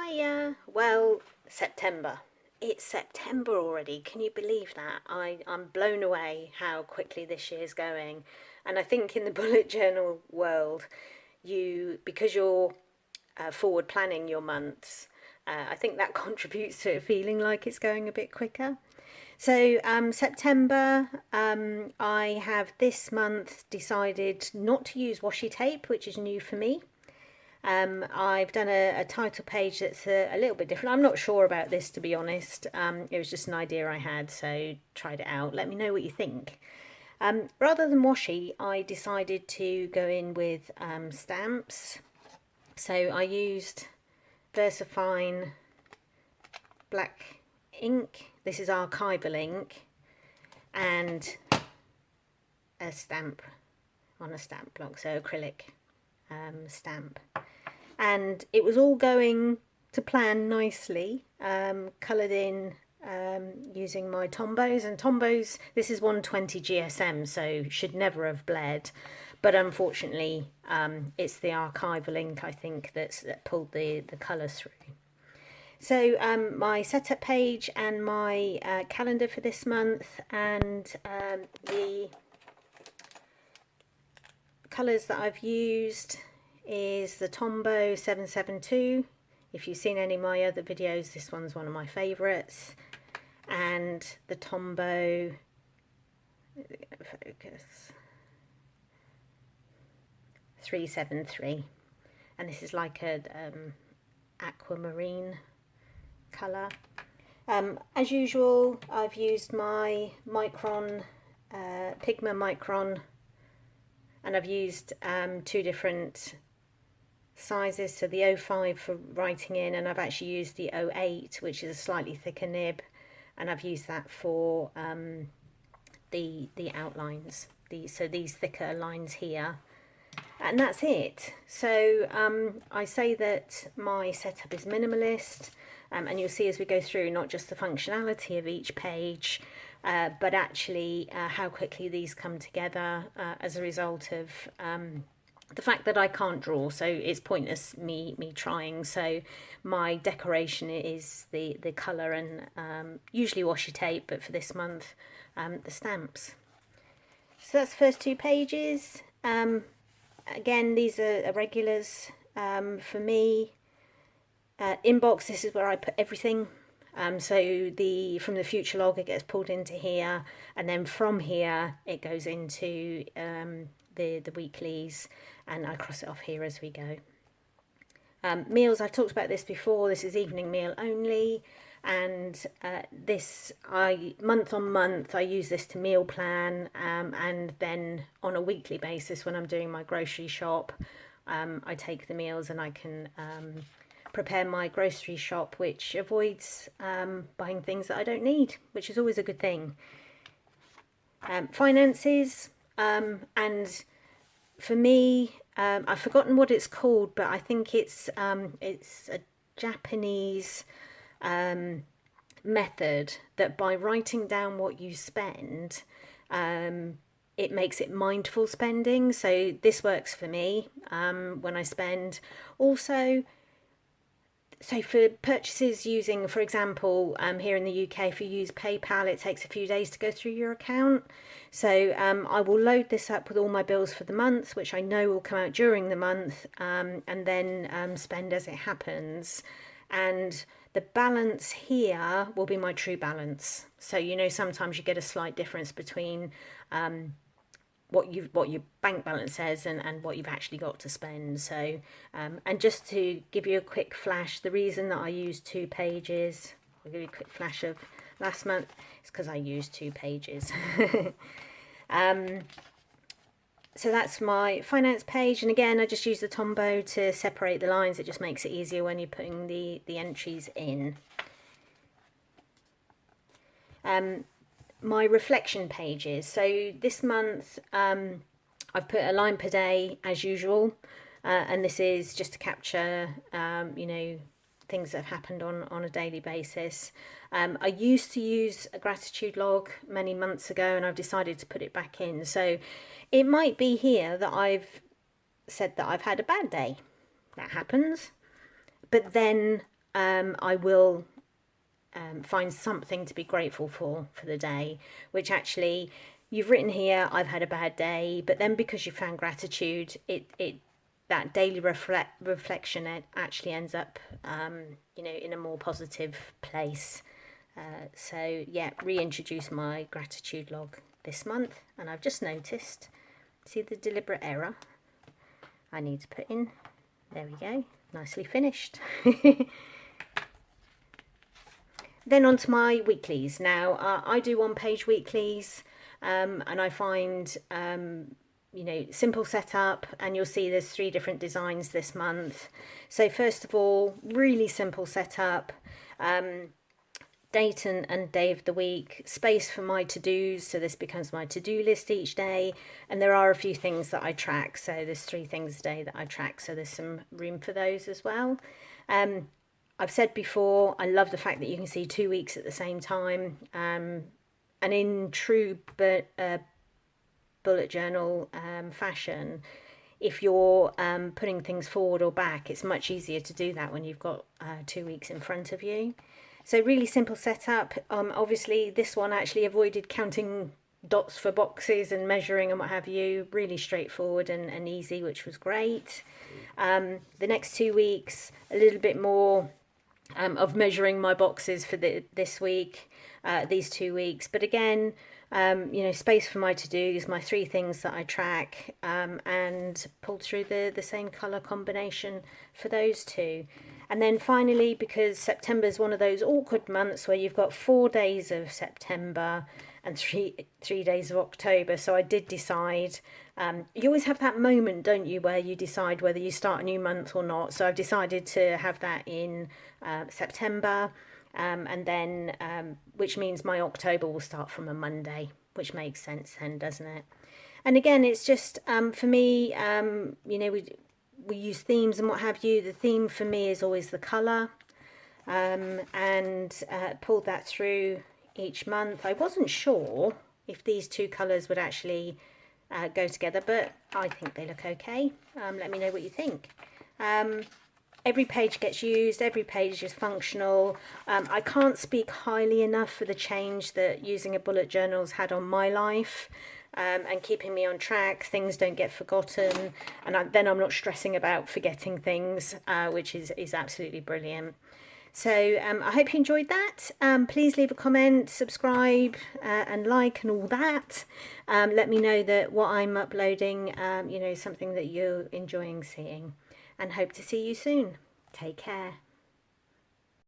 Hiya. Well, September. It's September already. Can you believe that? I'm blown away how quickly this year's going. And I think in the bullet journal world, because you're forward planning your months, I think that contributes to it feeling like it's going a bit quicker. So, September, I have this month decided not to use washi tape, which is new for me. I've done a title page that's a little bit different. I'm not sure about this, to be honest. It was just an idea I had, so tried it out. Let me know what you think. Rather than washi, I decided to go in with stamps. So I used VersaFine black ink. This is archival ink, and a stamp on a stamp block, so acrylic stamp. And it was all going to plan nicely, coloured in using my Tombos. And Tombos, this is 120 GSM, so should never have bled. But unfortunately, it's the archival ink, I think, that pulled the colours through. So my setup page and my calendar for this month, and the colours that I've used is the Tombow 772. If you've seen any of my other videos, this one's one of my favourites. And the Tombow, focus, 373. And this is like a aquamarine colour. As usual, I've used my Micron, Pigma Micron, and I've used two different sizes, so the 05 for writing in, and I've actually used the 08, which is a slightly thicker nib, and I've used that for the outlines, so these thicker lines here, and that's it. So I say that my setup is minimalist, and you'll see as we go through not just the functionality of each page, but actually how quickly these come together as a result of the fact that I can't draw, so it's pointless me trying. So my decoration is the colour and usually washi tape, but for this month the stamps. So that's the first two pages. Again, these are regulars for me. Inbox, this is where I put everything. So from the future log, it gets pulled into here, and then from here it goes into the weeklies, and I cross it off here as we go. Meals, I've talked about this before. This is evening meal only, and month on month I use this to meal plan, and then on a weekly basis when I'm doing my grocery shop, I take the meals and I can prepare my grocery shop, which avoids buying things that I don't need, which is always a good thing. Finances, and for me, I've forgotten what it's called, but I think it's a Japanese method that by writing down what you spend, it makes it mindful spending. So this works for me when I spend. Also, so for purchases using, for example, here in the UK, if you use PayPal, it takes a few days to go through your account. So I will load this up with all my bills for the month, which I know will come out during the month, and then spend as it happens. And the balance here will be my true balance. So, sometimes you get a slight difference between what your bank balance says and what you've actually got to spend. So and just to give you a quick flash, the reason that I used 2 pages, I'll give you a quick flash of last month, is because I used 2 pages. So that's my finance page, and again I just use the Tombow to separate the lines. It just makes it easier when you're putting the entries in. My reflection pages. So this month I've put a line per day as usual, and this is just to capture things that have happened on a daily basis. I used to use a gratitude log many months ago, and I've decided to put it back in. So it might be here that I've said that I've had a bad day. That happens. But then I will find something to be grateful for the day, which actually you've written here, I've had a bad day, but then because you found gratitude, it that daily reflection, it actually ends up in a more positive place. So yeah, reintroduce my gratitude log this month, and I've just noticed, see the deliberate error I need to put in. There we go, nicely finished. Then on to my weeklies. Now I do one-page weeklies, and I find simple setup, and you'll see there's 3 different designs this month. So first of all, really simple setup, date and day of the week, space for my to-dos, so this becomes my to-do list each day, and there are a few things that I track, so there's 3 things a day that I track, so there's some room for those as well. I've said before, I love the fact that you can see 2 weeks at the same time, and in true bullet journal fashion, if you're putting things forward or back, it's much easier to do that when you've got 2 weeks in front of you. So really simple setup. Obviously this one actually avoided counting dots for boxes and measuring and what have you. Really straightforward and easy, which was great. The next 2 weeks, a little bit more of measuring my boxes for this week, these 2 weeks. But again, space for my to-dos, my 3 things that I track, and pulled through the same colour combination for those 2. And then finally, because September is one of those awkward months where you've got 4 days of September and three days of October, so I did decide, you always have that moment, don't you, where you decide whether you start a new month or not. So I've decided to have that in September, and then which means my October will start from a Monday, which makes sense then, doesn't it? And again, it's just for me, we use themes and what have you. The theme for me is always the colour, and pulled that through each month. I wasn't sure if these 2 colours would actually go together, but I think they look okay. Let me know what you think. Every page gets used, every page is functional. I can't speak highly enough for the change that using a bullet journal's had on my life, and keeping me on track. Things don't get forgotten, and then I'm not stressing about forgetting things, which is absolutely brilliant. So I hope you enjoyed that. Please leave a comment, subscribe, and like and all that. Let me know that what I'm uploading, something that you're enjoying seeing, and hope to see you soon. Take care.